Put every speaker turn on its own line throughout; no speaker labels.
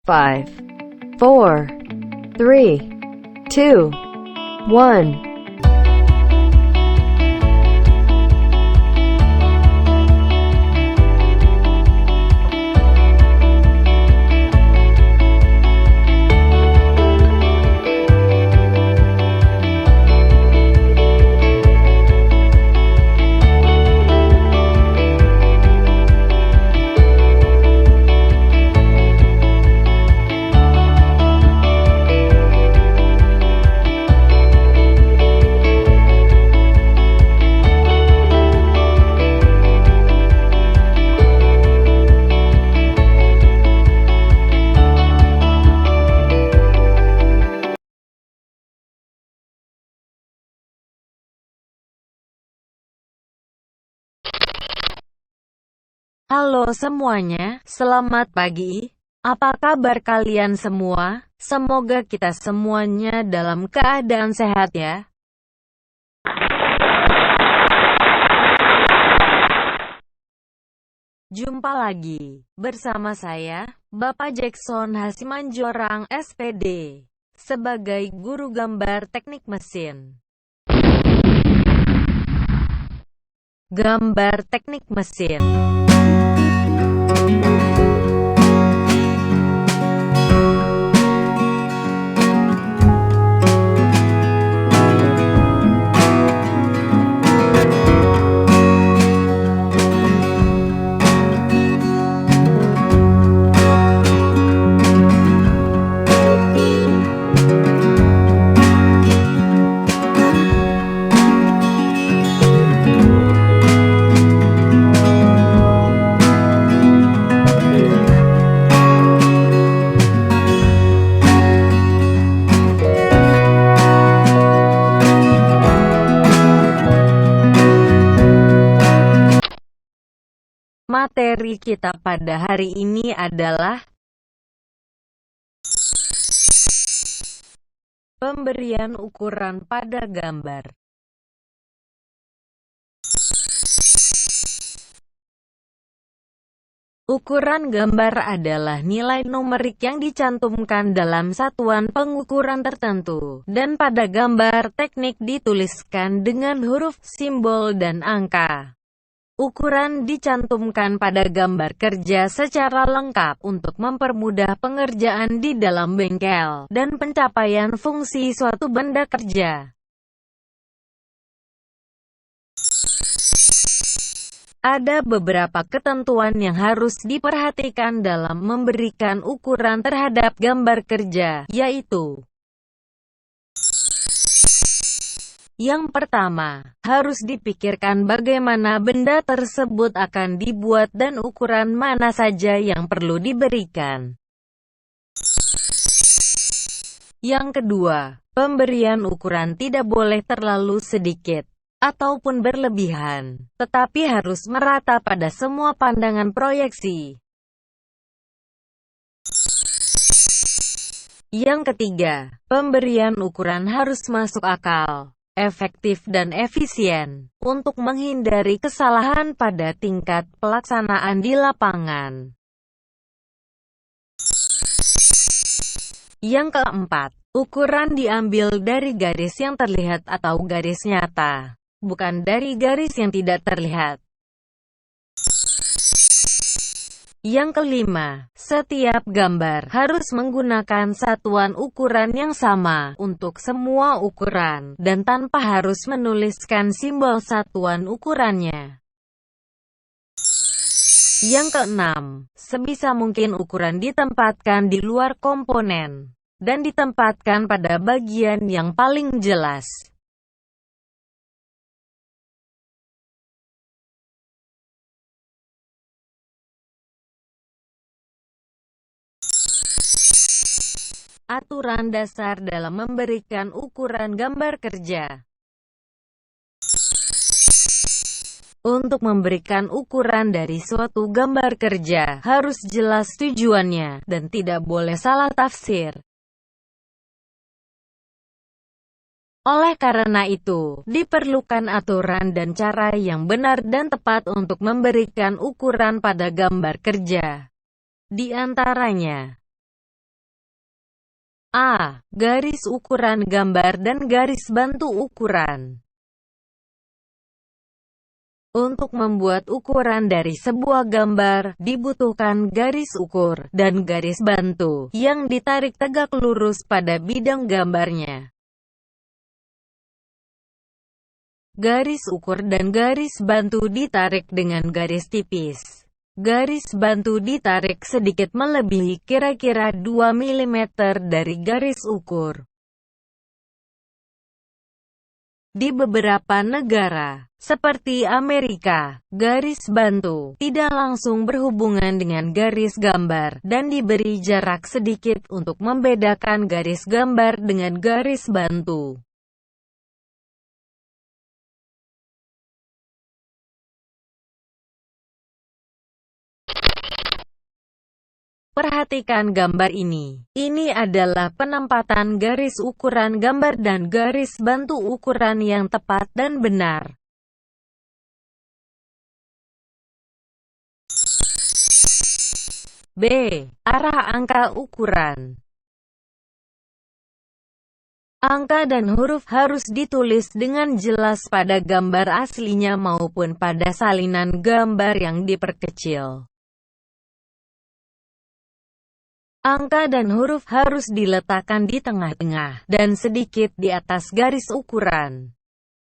5, 4, 3, 2, 1.
Halo semuanya, selamat pagi. Apa kabar kalian semua? Semoga kita semuanya dalam keadaan sehat ya. Jumpa lagi bersama saya, Bapak Jackson Hasimanjorang SPD, sebagai guru gambar teknik mesin. Gambar teknik mesin. Materi kita pada hari ini adalah pemberian ukuran pada gambar. Ukuran gambar adalah nilai numerik yang dicantumkan dalam satuan pengukuran tertentu, dan pada gambar teknik dituliskan dengan huruf, simbol, dan angka. Ukuran dicantumkan pada gambar kerja secara lengkap untuk mempermudah pengerjaan di dalam bengkel, dan pencapaian fungsi suatu benda kerja. Ada beberapa ketentuan yang harus diperhatikan dalam memberikan ukuran terhadap gambar kerja, yaitu: yang pertama, harus dipikirkan bagaimana benda tersebut akan dibuat dan ukuran mana saja yang perlu diberikan. Yang kedua, pemberian ukuran tidak boleh terlalu sedikit ataupun berlebihan, tetapi harus merata pada semua pandangan proyeksi. Yang ketiga, pemberian ukuran harus masuk akal, efektif dan efisien, untuk menghindari kesalahan pada tingkat pelaksanaan di lapangan. Yang keempat, ukuran diambil dari garis yang terlihat atau garis nyata, bukan dari garis yang tidak terlihat. Yang kelima, setiap gambar harus menggunakan satuan ukuran yang sama untuk semua ukuran, dan tanpa harus menuliskan simbol satuan ukurannya. Yang keenam, sebisa mungkin ukuran ditempatkan di luar komponen, dan ditempatkan pada bagian yang paling jelas. Aturan dasar dalam memberikan ukuran gambar kerja. Untuk memberikan ukuran dari suatu gambar kerja, harus jelas tujuannya, dan tidak boleh salah tafsir. Oleh karena itu, diperlukan aturan dan cara yang benar dan tepat untuk memberikan ukuran pada gambar kerja. Di antaranya, A. Garis ukuran gambar dan garis bantu ukuran. Untuk membuat ukuran dari sebuah gambar, dibutuhkan garis ukur dan garis bantu yang ditarik tegak lurus pada bidang gambarnya. Garis ukur dan garis bantu ditarik dengan garis tipis. Garis bantu ditarik sedikit melebihi kira-kira 2 mm dari garis ukur. Di beberapa negara, seperti Amerika, garis bantu tidak langsung berhubungan dengan garis gambar, dan diberi jarak sedikit untuk membedakan garis gambar dengan garis bantu. Perhatikan gambar ini. Ini adalah penempatan garis ukuran gambar dan garis bantu ukuran yang tepat dan benar. B. Arah angka ukuran. Angka dan huruf harus ditulis dengan jelas pada gambar aslinya maupun pada salinan gambar yang diperkecil. Angka dan huruf harus diletakkan di tengah-tengah, dan sedikit di atas garis ukuran.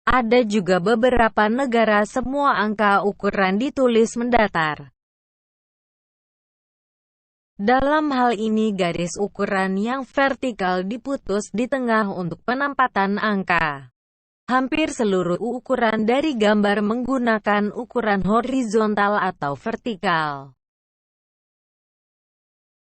Ada juga beberapa negara semua angka ukuran ditulis mendatar. Dalam hal ini garis ukuran yang vertikal diputus di tengah untuk penempatan angka. Hampir seluruh ukuran dari gambar menggunakan ukuran horizontal atau vertikal.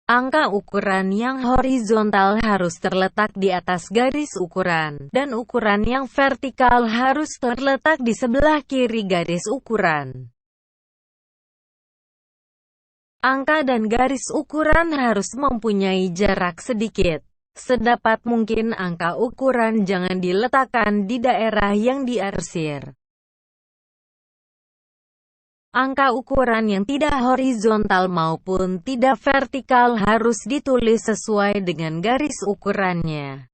Angka ukuran yang horizontal harus terletak di atas garis ukuran, dan ukuran yang vertikal harus terletak di sebelah kiri garis ukuran. Angka dan garis ukuran harus mempunyai jarak sedikit. Sedapat mungkin angka ukuran jangan diletakkan di daerah yang diarsir. Angka ukuran yang tidak horizontal maupun tidak vertikal harus ditulis sesuai dengan garis ukurannya.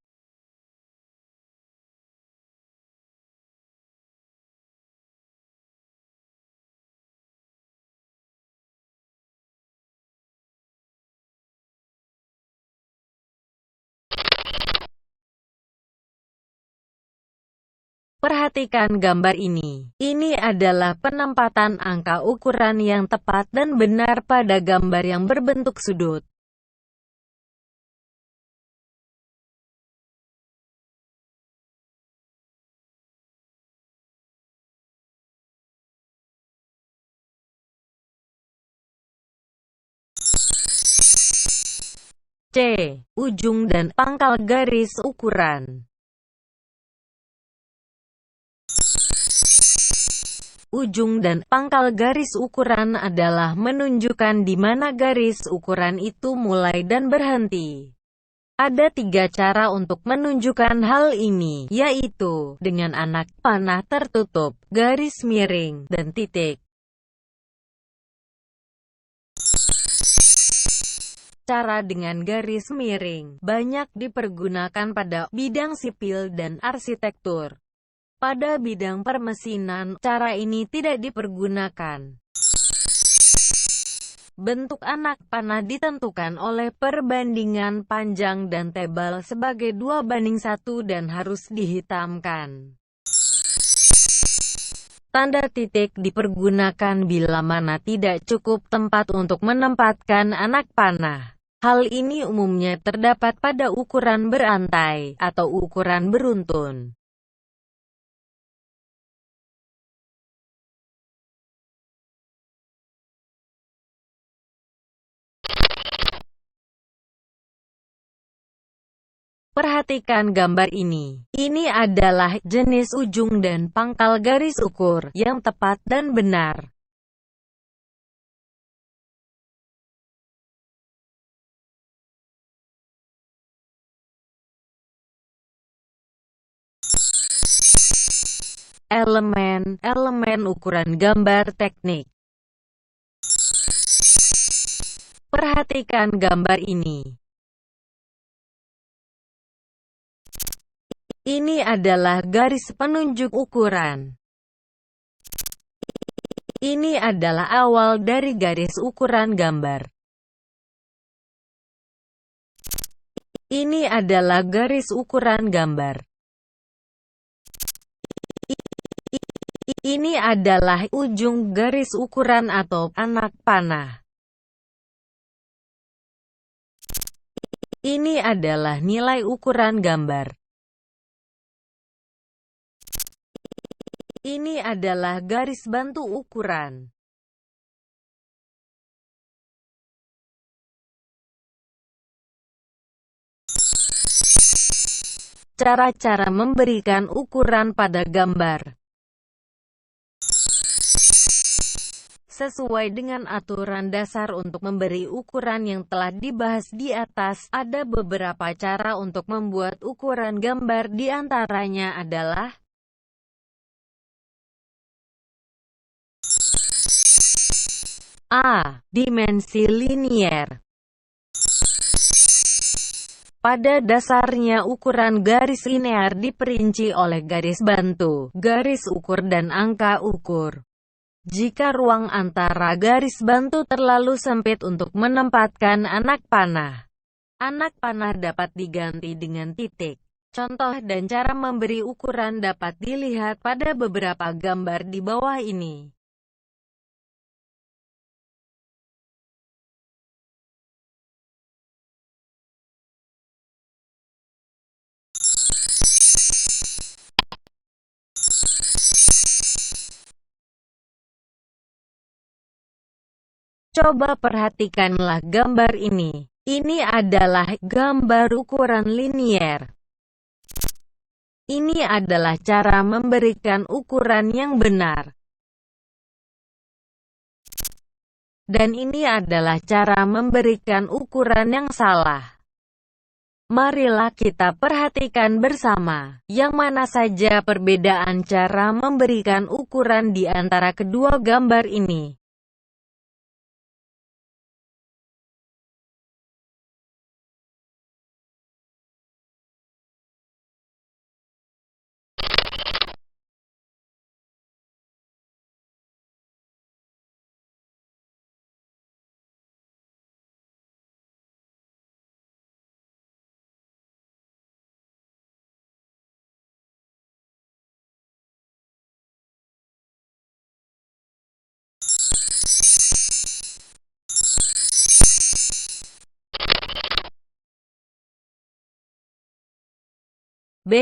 Perhatikan gambar ini. Ini adalah penempatan angka ukuran yang tepat dan benar pada gambar yang berbentuk sudut. C. Ujung dan pangkal garis ukuran. Ujung dan pangkal garis ukuran adalah menunjukkan di mana garis ukuran itu mulai dan berhenti. Ada 3 cara untuk menunjukkan hal ini, yaitu dengan anak panah tertutup, garis miring, dan titik. Cara dengan garis miring banyak dipergunakan pada bidang sipil dan arsitektur. Pada bidang permesinan, cara ini tidak dipergunakan. Bentuk anak panah ditentukan oleh perbandingan panjang dan tebal sebagai 2:1 dan harus dihitamkan. Tanda titik dipergunakan bila mana tidak cukup tempat untuk menempatkan anak panah. Hal ini umumnya terdapat pada ukuran berantai atau ukuran beruntun. Perhatikan gambar ini. Ini adalah jenis ujung dan pangkal garis ukur yang tepat dan benar. Elemen ukuran gambar teknik. Perhatikan gambar ini. Ini adalah garis penunjuk ukuran. Ini adalah awal dari garis ukuran gambar. Ini adalah garis ukuran gambar. Ini adalah ujung garis ukuran atau anak panah. Ini adalah nilai ukuran gambar. Ini adalah garis bantu ukuran. Cara-cara memberikan ukuran pada gambar. Sesuai dengan aturan dasar untuk memberi ukuran yang telah dibahas di atas, ada beberapa cara untuk membuat ukuran gambar, di antaranya adalah A. Dimensi linier. Pada dasarnya ukuran garis linear diperinci oleh garis bantu, garis ukur dan angka ukur. Jika ruang antara garis bantu terlalu sempit untuk menempatkan anak panah dapat diganti dengan titik. Contoh dan cara memberi ukuran dapat dilihat pada beberapa gambar di bawah ini. Coba perhatikanlah gambar ini. Ini adalah gambar ukuran linier. Ini adalah cara memberikan ukuran yang benar. Dan ini adalah cara memberikan ukuran yang salah. Marilah kita perhatikan bersama, yang mana saja perbedaan cara memberikan ukuran di antara kedua gambar ini. B.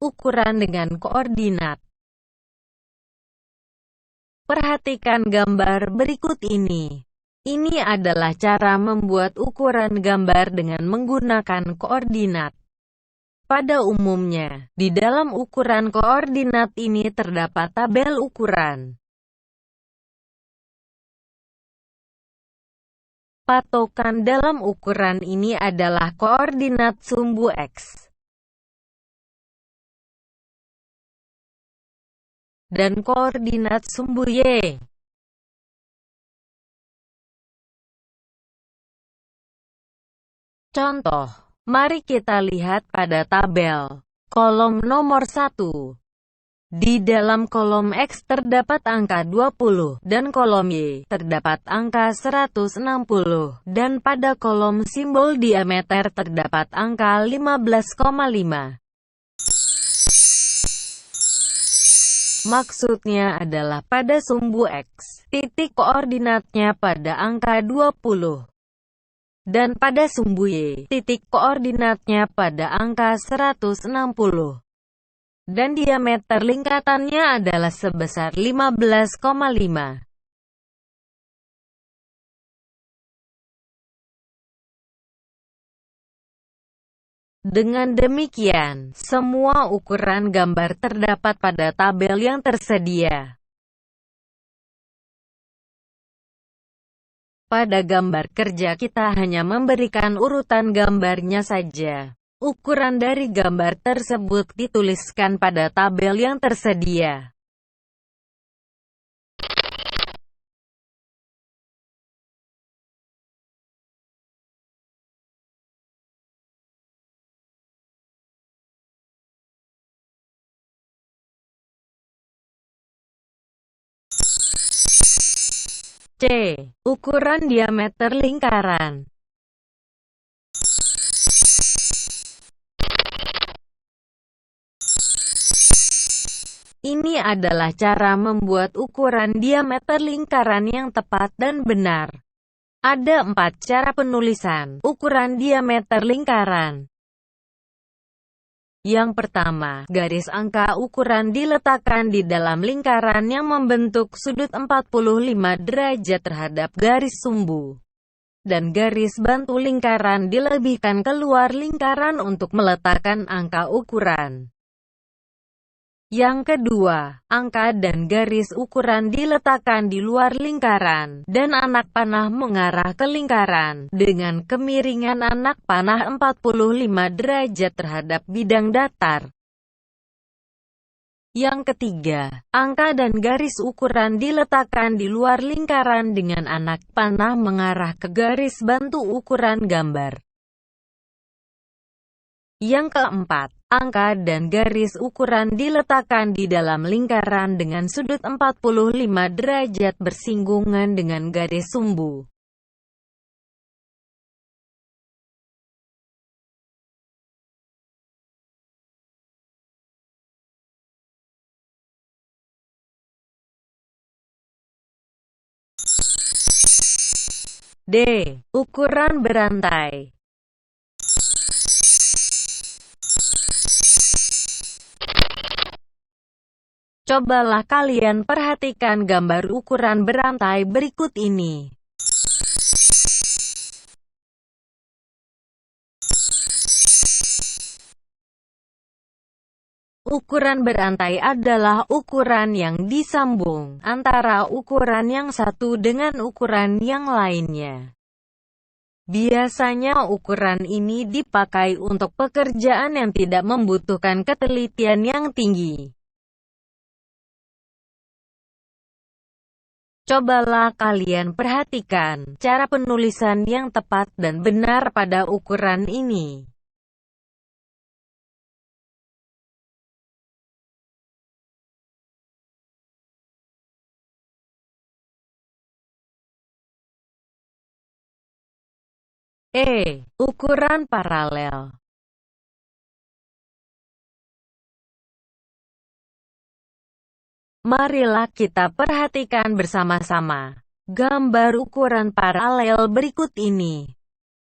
Ukuran dengan koordinat. Perhatikan gambar berikut ini. Ini adalah cara membuat ukuran gambar dengan menggunakan koordinat. Pada umumnya, di dalam ukuran koordinat ini terdapat tabel ukuran. Patokan dalam ukuran ini adalah koordinat sumbu X dan koordinat sumbu Y. Contoh, mari kita lihat pada tabel. Kolom nomor 1. Di dalam kolom X terdapat angka 20, dan kolom Y terdapat angka 160, dan pada kolom simbol diameter terdapat angka 15,5. Maksudnya adalah pada sumbu X, titik koordinatnya pada angka 20. Dan pada sumbu Y, titik koordinatnya pada angka 160. Dan diameter lingkarannya adalah sebesar 15,5. Dengan demikian, semua ukuran gambar terdapat pada tabel yang tersedia. Pada gambar kerja kita hanya memberikan urutan gambarnya saja. Ukuran dari gambar tersebut dituliskan pada tabel yang tersedia. C. Ukuran diameter lingkaran. Ini adalah cara membuat ukuran diameter lingkaran yang tepat dan benar. Ada 4 cara penulisan ukuran diameter lingkaran. Yang pertama, garis angka ukuran diletakkan di dalam lingkaran yang membentuk sudut 45 derajat terhadap garis sumbu. Dan garis bantu lingkaran dilebihkan keluar lingkaran untuk meletakkan angka ukuran. Yang kedua, angka dan garis ukuran diletakkan di luar lingkaran, dan anak panah mengarah ke lingkaran, dengan kemiringan anak panah 45 derajat terhadap bidang datar. Yang ketiga, angka dan garis ukuran diletakkan di luar lingkaran dengan anak panah mengarah ke garis bantu ukuran gambar. Yang keempat, angka dan garis ukuran diletakkan di dalam lingkaran dengan sudut 45 derajat bersinggungan dengan garis sumbu. D. Ukuran berantai. Cobalah kalian perhatikan gambar ukuran berantai berikut ini. Ukuran berantai adalah ukuran yang disambung antara ukuran yang satu dengan ukuran yang lainnya. Biasanya ukuran ini dipakai untuk pekerjaan yang tidak membutuhkan ketelitian yang tinggi. Cobalah kalian perhatikan cara penulisan yang tepat dan benar pada ukuran ini. E. Ukuran paralel. Marilah kita perhatikan bersama-sama gambar ukuran paralel berikut ini.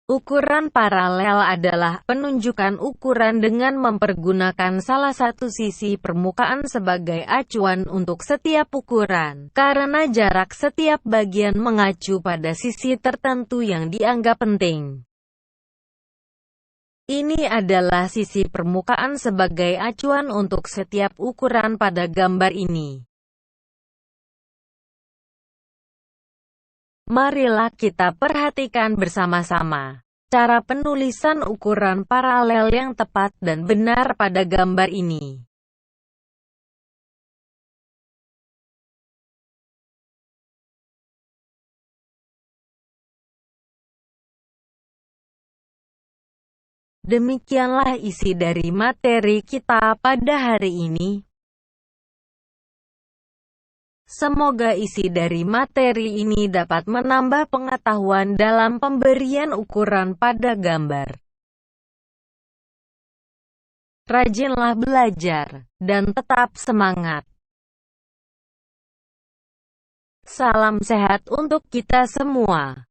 Ukuran paralel adalah penunjukan ukuran dengan mempergunakan salah satu sisi permukaan sebagai acuan untuk setiap ukuran, karena jarak setiap bagian mengacu pada sisi tertentu yang dianggap penting. Ini adalah sisi permukaan sebagai acuan untuk setiap ukuran pada gambar ini. Marilah kita perhatikan bersama-sama cara penulisan ukuran paralel yang tepat dan benar pada gambar ini. Demikianlah isi dari materi kita pada hari ini. Semoga isi dari materi ini dapat menambah pengetahuan dalam pemberian ukuran pada gambar. Rajinlah belajar, dan tetap semangat. Salam sehat untuk kita semua.